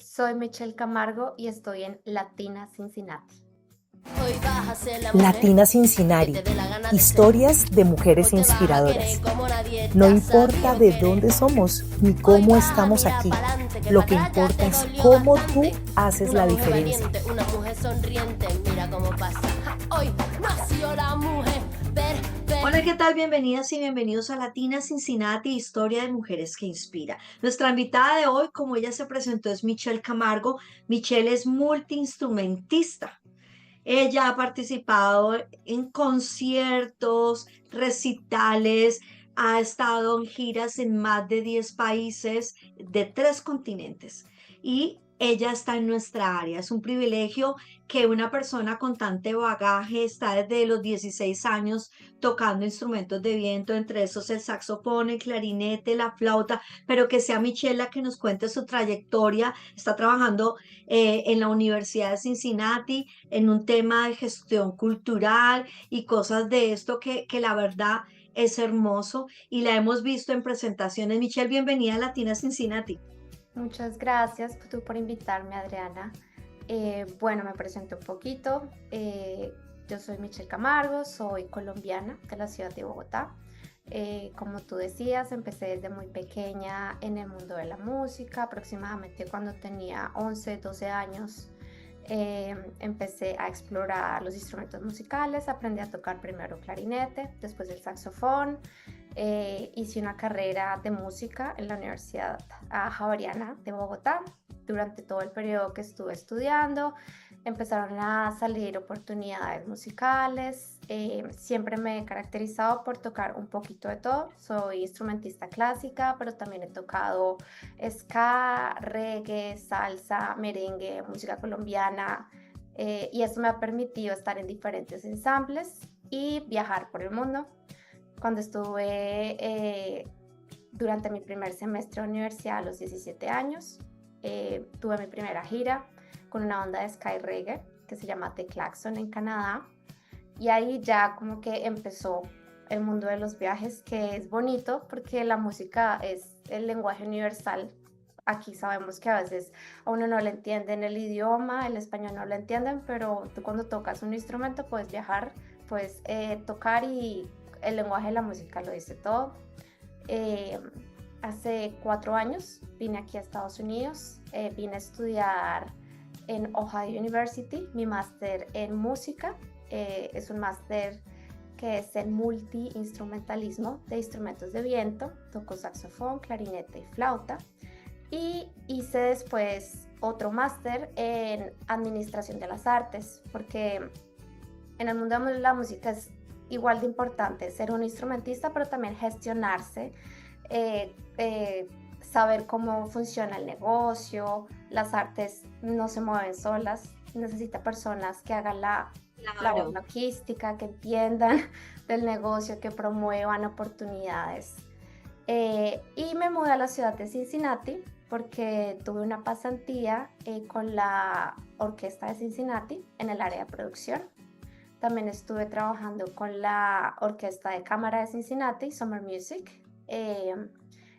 Soy Michelle Camargo y estoy en Latina Cincinnati. Hoy vas a ser la mujer Latina que Cincinnati, te dé la gana de ser. historias de Hoy mujeres te vas a querer inspiradoras. como nadie No te ha importa sabido de querer. dónde somos ni Hoy cómo vas a estamos mirar aquí. pa'lante, que Lo pa' que atrás ya importa te es dolió cómo bastante. tú haces Una la mujer diferencia. valiente, una mujer sonriente, mira cómo pasa. Ja, hoy nació la mujer perfecta. Hola, ¿qué tal? Bienvenidas y bienvenidos a Latina Cincinnati, historia de mujeres que inspira. Nuestra invitada de hoy, como ella se presentó, es Michelle Camargo. Michelle es multiinstrumentista. Ella ha participado en conciertos, recitales, ha estado en giras en más de 10 países de 3 continentes y ella está en nuestra área. Es un privilegio que una persona con tanto bagaje está desde los 16 años tocando instrumentos de viento, entre esos el saxofón, el clarinete, la flauta, pero que sea Michelle la que nos cuente su trayectoria. Está trabajando en la Universidad de Cincinnati en un tema de gestión cultural y cosas de esto que la verdad es hermoso y la hemos visto en presentaciones. Michelle, bienvenida a Latina Cincinnati. Muchas gracias por invitarme, Adriana. Bueno, me presento un poquito. Yo soy Michelle Camargo, soy colombiana de la ciudad de Bogotá. Como tú decías, empecé desde muy pequeña en el mundo de la música, aproximadamente cuando tenía 11, 12 años. Empecé a explorar los instrumentos musicales, aprendí a tocar primero clarinete, después el saxofón. Hice una carrera de música en la Universidad Javeriana de Bogotá. Durante todo el periodo que estuve estudiando, empezaron a salir oportunidades musicales. Siempre me he caracterizado por tocar un poquito de todo. Soy instrumentista clásica, pero también he tocado ska, reggae, salsa, merengue, música colombiana. Y eso me ha permitido estar en diferentes ensambles y viajar por el mundo. Cuando estuve durante mi primer semestre de universidad a los 17 años, tuve mi primera gira con una banda de sky reggae que se llama The Klaxon en Canadá, y ahí ya como que empezó el mundo de los viajes, que es bonito porque la música es el lenguaje universal. Aquí sabemos que a veces a uno no le entienden el idioma, el español no lo entienden, pero tú cuando tocas un instrumento puedes viajar, puedes tocar, y el lenguaje de la música lo dice todo. Eh, Hace 4 años vine aquí a Estados Unidos, vine a estudiar en Ohio University, mi máster en música. Es un máster que es en multiinstrumentalismo de instrumentos de viento. Toco saxofón, clarinete y flauta. Y hice después otro máster en administración de las artes, porque en el mundo de la música es igual de importante ser un instrumentista, pero también gestionarse, eh, eh, saber cómo funciona el negocio. Las artes no se mueven solas, necesita personas que hagan la Claro. logística, que entiendan del negocio, que promuevan oportunidades. Y me mudé a la ciudad de Cincinnati porque tuve una pasantía con la orquesta de Cincinnati en el área de producción. También estuve trabajando con la orquesta de cámara de Cincinnati, Summer Music.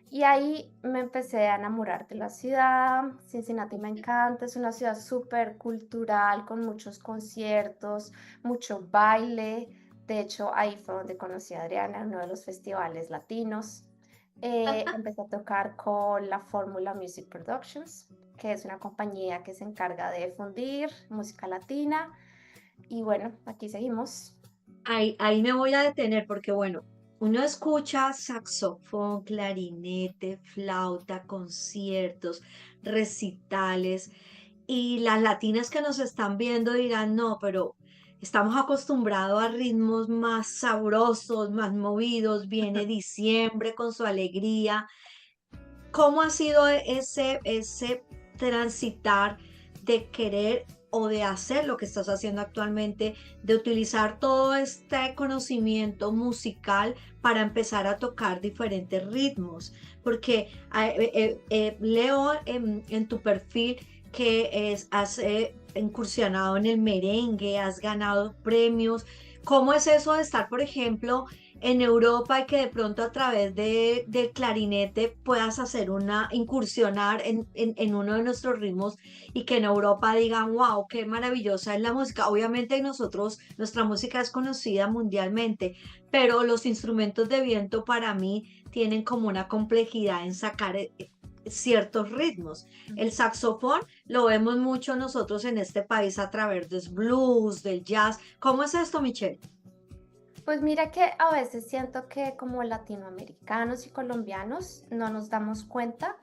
Y ahí me empecé a enamorar de la ciudad. Cincinnati me encanta, es una ciudad súper cultural, con muchos conciertos, mucho baile. De hecho, ahí fue donde conocí a Adriana en uno de los festivales latinos. Empecé a tocar con la Fórmula Music Productions, que es una compañía que se encarga de difundir música latina. Y bueno, aquí seguimos. Ahí me voy a detener porque, bueno, uno escucha saxofón, clarinete, flauta, conciertos, recitales, y las latinas que nos están viendo dirán, no, pero estamos acostumbrados a ritmos más sabrosos, más movidos, viene diciembre con su alegría. ¿Cómo ha sido ese transitar de querer o de hacer lo que estás haciendo actualmente, de utilizar todo este conocimiento musical para empezar a tocar diferentes ritmos? Porque leo en tu perfil que has incursionado en el merengue, has ganado premios. ¿Cómo es eso de estar, por ejemplo, en Europa y que de pronto a través del clarinete puedas hacer una, incursionar en uno de nuestros ritmos y que en Europa digan, wow, qué maravillosa es la música. Obviamente nosotros, nuestra música es conocida mundialmente, pero los instrumentos de viento para mí tienen como una complejidad en sacar ciertos ritmos. El saxofón lo vemos mucho nosotros en este país a través del blues, del jazz. ¿Cómo es esto, Michelle? Pues mira que a veces siento que como latinoamericanos y colombianos no nos damos cuenta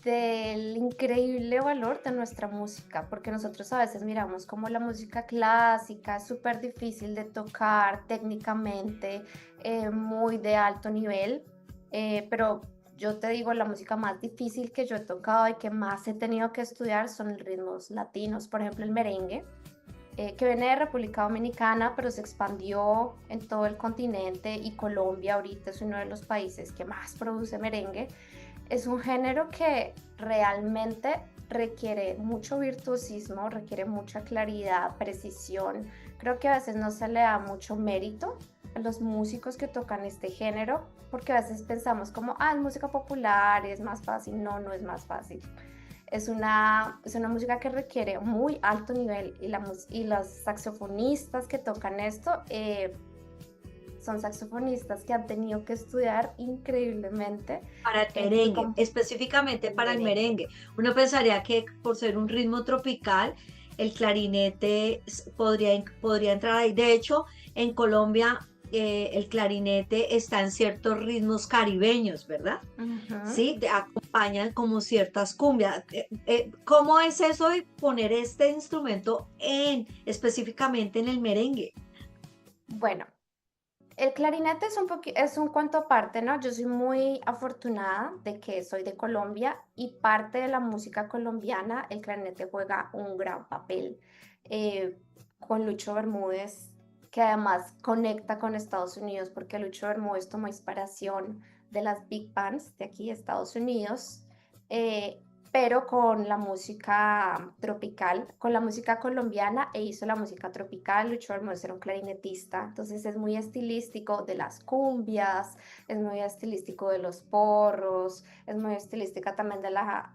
del increíble valor de nuestra música, porque nosotros a veces miramos como la música clásica es súper difícil de tocar técnicamente, muy de alto nivel, pero yo te digo, la música más difícil que yo he tocado y que más he tenido que estudiar son ritmos latinos, por ejemplo el merengue, que viene de República Dominicana, pero se expandió en todo el continente y Colombia ahorita es uno de los países que más produce merengue. Es un género que realmente requiere mucho virtuosismo, requiere mucha claridad, precisión. Creo que a veces no se le da mucho mérito a los músicos que tocan este género, porque a veces pensamos como, es música popular, es más fácil. No, no es más fácil. Es una música que requiere muy alto nivel y los saxofonistas que tocan esto son saxofonistas que han tenido que estudiar increíblemente Para el y merengue, como específicamente el para el merengue. merengue. Uno pensaría que por ser un ritmo tropical, el clarinete podría entrar ahí. De hecho, en Colombia, el clarinete está en ciertos ritmos caribeños, ¿verdad? Ujú. Sí, acompañan como ciertas cumbias. ¿Cómo es eso de poner este instrumento específicamente en el merengue? Bueno, el clarinete es un cuento aparte, ¿no? Yo soy muy afortunada de que soy de Colombia y parte de la música colombiana, el clarinete juega un gran papel. eh, con Lucho Bermúdez, que además conecta con Estados Unidos, porque Lucho Bermúdez tomó inspiración de las big bands de aquí de Estados Unidos, eh, pero con la música tropical, con la música colombiana e hizo la música tropical. Lucho Bermúdez era un clarinetista, entonces es muy estilístico de las cumbias, es muy estilístico de los porros, es muy estilística también de la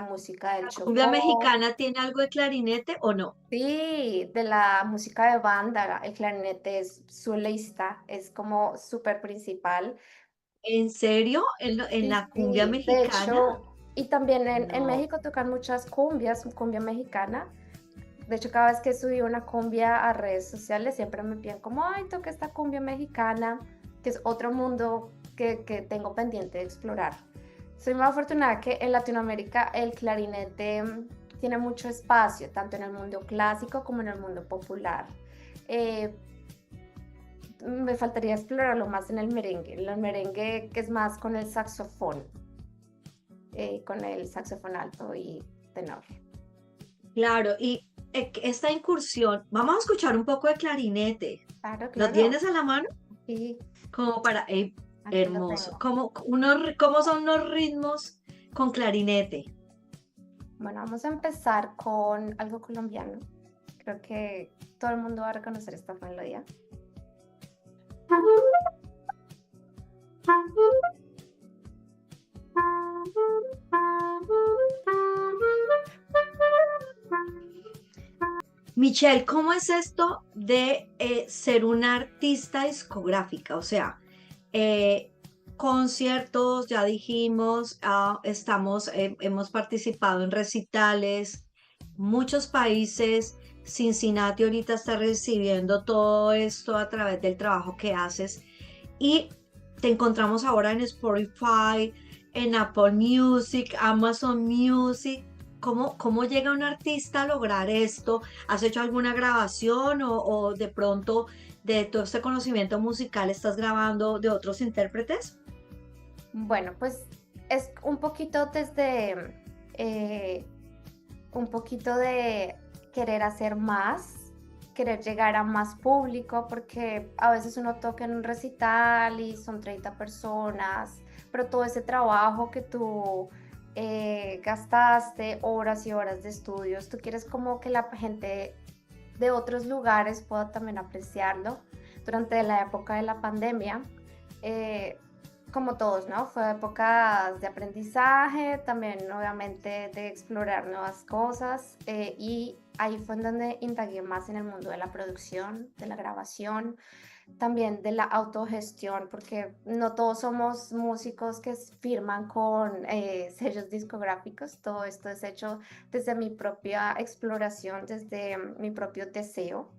música del ¿La cumbia chocó. mexicana tiene algo de clarinete o no? Sí, de la música de banda, el clarinete es solista, es como súper principal. ¿En serio? ¿En Sí, la cumbia sí, de mexicana? hecho, y también en No. México tocan muchas cumbias, cumbia mexicana. De hecho, cada vez que subí una cumbia a redes sociales, siempre me piden como, ay, toca esta cumbia mexicana, que es otro mundo que tengo pendiente de explorar. Soy muy afortunada que en Latinoamérica el clarinete tiene mucho espacio, tanto en el mundo clásico como en el mundo popular. Eh, Me faltaría explorarlo más en el merengue que es más con el saxofón alto y tenor. Claro, y esta incursión, vamos a escuchar un poco de clarinete. Claro, ¿Lo claro. tienes a la mano? Sí, Como para, aquí lo hermoso. tengo. ¿Cómo son los ritmos con clarinete? Bueno, vamos a empezar con algo colombiano. Creo que todo el mundo va a reconocer esta melodía. Michelle, ¿cómo es esto de ser una artista discográfica? O sea, eh, conciertos, ya dijimos, hemos participado en recitales, muchos países. Cincinnati ahorita está recibiendo todo esto a través del trabajo que haces y te encontramos ahora en Spotify, en Apple Music, Amazon Music. ¿Cómo llega un artista a lograr esto? ¿Has hecho alguna grabación o de pronto de todo este conocimiento musical estás grabando de otros intérpretes? Bueno, pues es un poquito eh, un poquito de querer hacer más, querer llegar a más público, porque a veces uno toca en un recital y son 30 personas, pero todo ese trabajo que tú gastaste, horas y horas de estudios, tú quieres como que la gente de otros lugares pueda también apreciarlo. durante la época de la pandemia, eh, como todos, ¿no? Fue épocas de aprendizaje, también obviamente de explorar nuevas cosas y ahí fue en donde indagué más en el mundo de la producción, de la grabación, también de la autogestión, porque no todos somos músicos que firman con sellos discográficos, todo esto es hecho desde mi propia exploración, desde mi propio deseo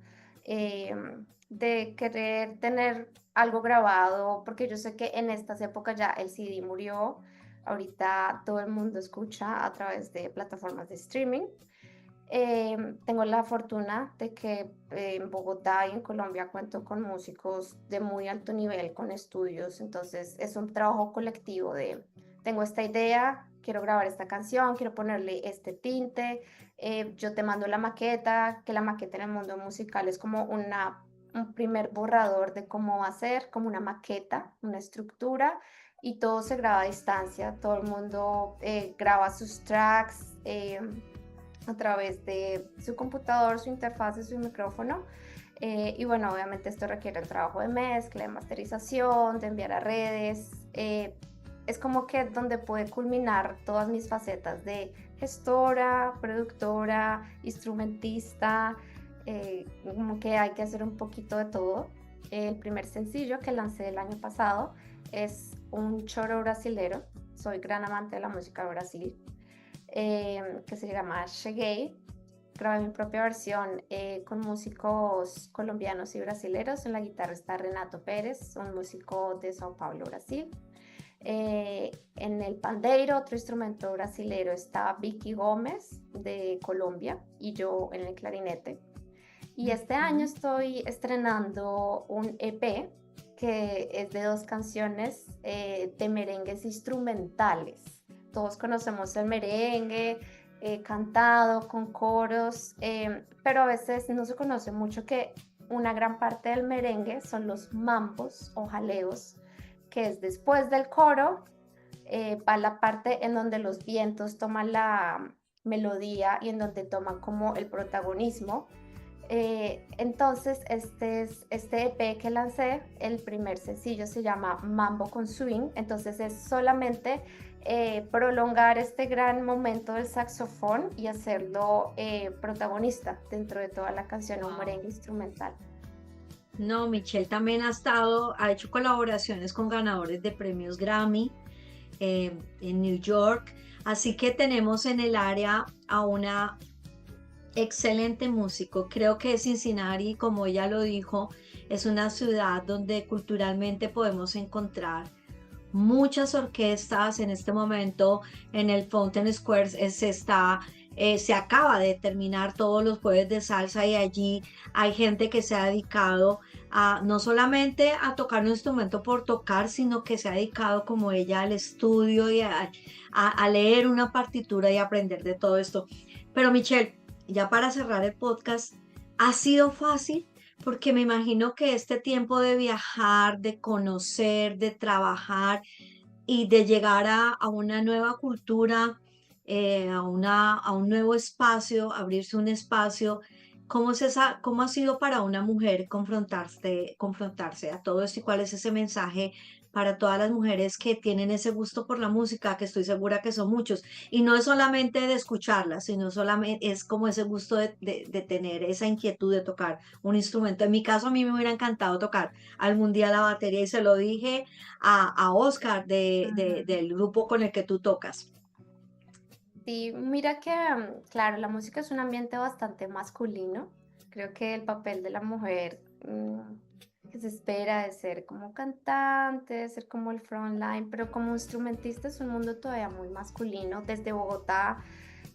de querer tener algo grabado, porque yo sé que en estas épocas ya el CD murió, ahorita todo el mundo escucha a través de plataformas de streaming. Tengo la fortuna de que en Bogotá y en Colombia cuento con músicos de muy alto nivel, con estudios, entonces es un trabajo colectivo de, tengo esta idea, quiero grabar esta canción, quiero ponerle este tinte, yo te mando la maqueta, que la maqueta en el mundo musical es como un primer borrador de cómo va a ser, como una maqueta, una estructura, y todo se graba a distancia, todo el mundo graba sus tracks. A través de su computador, su interfaz y su micrófono. Y bueno, obviamente esto requiere el trabajo de mezcla, de masterización, de enviar a redes. Es como que donde puede culminar todas mis facetas de gestora, productora, instrumentista, como que hay que hacer un poquito de todo. El primer sencillo que lancé el año pasado es un choro brasilero. Soy gran amante de la música de Brasil, que se llama Cheguei. Grabé mi propia versión con músicos colombianos y brasileros. En la guitarra está Renato Pérez, un músico de Sao Paulo, Brasil. En el pandeiro, otro instrumento brasilero, está Vicky Gómez de Colombia y yo en el clarinete. Y este año estoy estrenando un EP que es de 2 canciones de merengues instrumentales. Todos conocemos el merengue cantado con coros, pero a veces no se conoce mucho que una gran parte del merengue son los mambos o jaleos, que es después del coro, para la parte en donde los vientos toman la melodía y en donde toman como el protagonismo. Entonces, este EP que lancé, el primer sencillo se llama Mambo con Swing, entonces es solamente prolongar este gran momento del saxofón y hacerlo protagonista dentro de toda la canción, un merengue instrumental. No, Michelle también ha hecho colaboraciones con ganadores de premios Grammy en New York, así que tenemos en el área a una excelente músico. Creo que Cincinnati, como ella lo dijo, es una ciudad donde culturalmente podemos encontrar muchas orquestas. En este momento en el Fountain Square se acaba de terminar todos los jueves de salsa y allí hay gente que se ha dedicado a no solamente a tocar un instrumento por tocar, sino que se ha dedicado como ella al estudio y a leer una partitura y aprender de todo esto. Pero Michelle, ya para cerrar el podcast, ¿ha sido fácil? Porque me imagino que este tiempo de viajar, de conocer, de trabajar y de llegar a una nueva cultura, a un nuevo espacio, abrirse un espacio, ¿cómo ha sido para una mujer confrontarse a todo esto y cuál es ese mensaje para todas las mujeres que tienen ese gusto por la música, que estoy segura que son muchos? Y no es solamente de escucharla, sino solamente es como ese gusto de tener esa inquietud de tocar un instrumento. En mi caso, a mí me hubiera encantado tocar algún día la batería y se lo dije a Oscar Ujú. del grupo con el que tú tocas. Sí, mira que, claro, la música es un ambiente bastante masculino. Creo que el papel de la mujer que se espera de ser como cantante, de ser como el frontline, pero como instrumentista es un mundo todavía muy masculino. Desde Bogotá,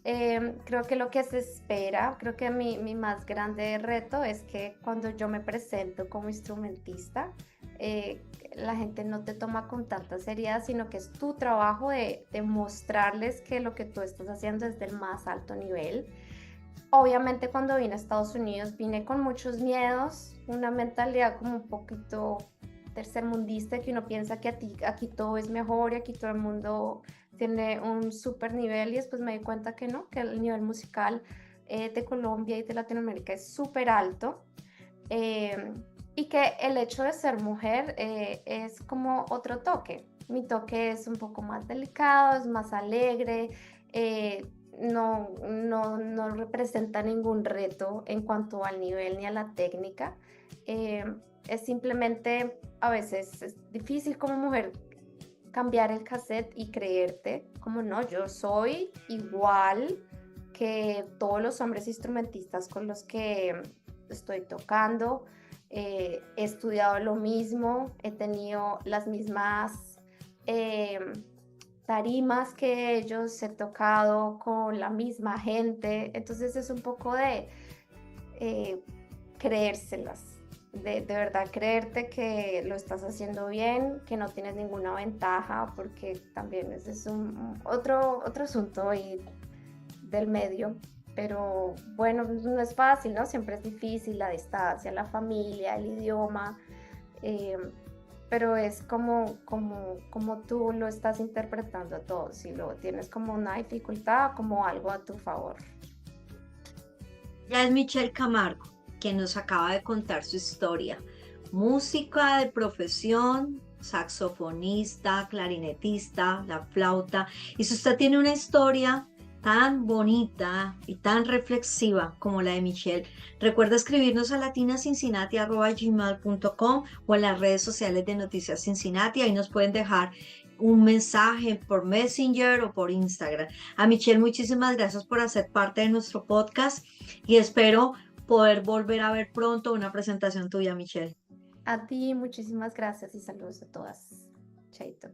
creo que lo que se espera, creo que mi más grande reto es que cuando yo me presento como instrumentista, la gente no te toma con tanta seriedad, sino que es tu trabajo de mostrarles que lo que tú estás haciendo es del más alto nivel. Obviamente cuando vine a Estados Unidos vine con muchos miedos, una mentalidad como un poquito tercermundista, que uno piensa que aquí todo es mejor y aquí todo el mundo tiene un súper nivel, y después me di cuenta que no, que el nivel musical de Colombia y de Latinoamérica es súper alto. Eh, Y que el hecho de ser mujer es como otro toque. Mi toque es un poco más delicado, es más alegre, no representa ningún reto en cuanto al nivel ni a la técnica. Eh, es simplemente, a veces es difícil como mujer cambiar el cassette y creerte como no, yo soy igual que todos los hombres instrumentistas con los que estoy tocando. He estudiado lo mismo, he tenido las mismas eh, tarimas que ellos, he tocado con la misma gente, entonces es un poco de eh, creérselas, de verdad creerte que lo estás haciendo bien, que no tienes ninguna ventaja, porque también ese es otro asunto ahí del medio. Pero bueno, no es fácil, ¿no? Siempre es difícil la distancia, la familia, el idioma, eh, pero es como tú lo estás interpretando todo, si lo tienes como una dificultad, como algo a tu favor. Ya es Michelle Camargo, quien nos acaba de contar su historia. Música de profesión, saxofonista, clarinetista, la flauta. Y si usted tiene una historia tan bonita y tan reflexiva como la de Michelle, recuerda escribirnos a latinacincinnati@gmail.com o en las redes sociales de Noticias Cincinnati. Ahí nos pueden dejar un mensaje por Messenger o por Instagram. A Michelle, muchísimas gracias por hacer parte de nuestro podcast y espero poder volver a ver pronto una presentación tuya, Michelle. A ti muchísimas gracias y saludos a todas. Chaito.